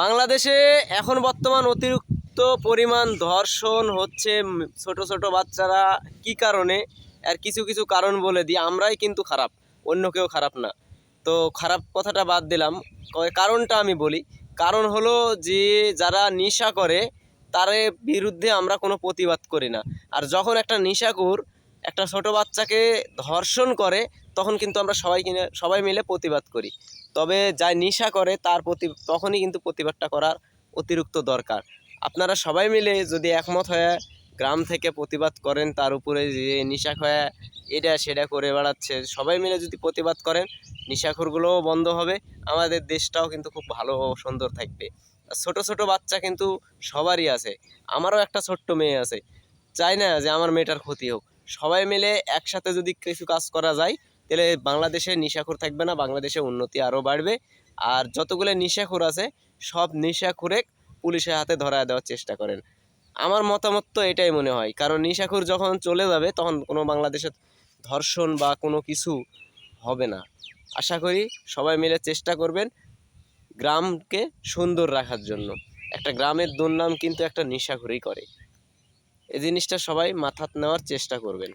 বাংলাদেশে এখন বর্তমান অতিরিক্ত পরিমাণ ধর্ষণ হচ্ছে। ছোট ছোট বাচ্চারা কি কারণে, আর কিছু কিছু কারণ বলে দিই। আমরাই কিন্তু খারাপ, অন্য কেউ খারাপ না। তো খারাপ কথাটা বাদ দিলাম, কারণটা আমি বলি। কারণ হলো যে যারা নেশা করে তার বিরুদ্ধে আমরা কোনো প্রতিবাদ করি না। আর যখন একটা নেশাখোর একটা ছোট বাচ্চাকে ধর্ষণ করে তখন কিন্তু আমরা সবাই মিলে প্রতিবাদ করি। তবে যাই নেশা করে তার প্রতি তখনই কিন্তু প্রতিবাদটা করার অতিরিক্ত দরকার। আপনারা সবাই মিলে যদি একমত হয়ে গ্রাম থেকে প্রতিবাদ করেন, তার উপরে যে নেশা খায়া এটা সেটা করে বেড়াচ্ছে, সবাই মিলে যদি প্রতিবাদ করেন নেশাখোরগুলোও বন্ধ হবে, আমাদের দেশটাও কিন্তু খুব ভালো ও সুন্দর থাকবে। ছোট ছোট বাচ্চা কিন্তু সবারই আছে, আমারও একটা ছোট্ট মেয়ে আছে। চাই না যে আমার মেয়েটার ক্ষতি হোক। সবাই মিলে একসাথে যদি কিছু কাজ করা যায় তাহলে বাংলাদেশে নেশাখোর থাকবে না, বাংলাদেশে উন্নতি আরও বাড়বে। আর যতগুলো নেশাখোর আছে সব নেশাখোরে পুলিশের হাতে ধরায় দেওয়ার চেষ্টা করেন। আমার মতামত তো এটাই মনে হয়, কারণ নেশাখোর যখন চলে যাবে তখন কোনো বাংলাদেশে ধর্ষণ বা কোনো কিছু হবে না। আশা করি সবাই মিলে চেষ্টা করবেন গ্রামকে সুন্দর রাখার জন্য। একটা গ্রামের দুর্নাম কিন্তু একটা নেশাখোরই করে। এই জিনিসটা সবাই মাথায় নেওয়ার চেষ্টা করবেন।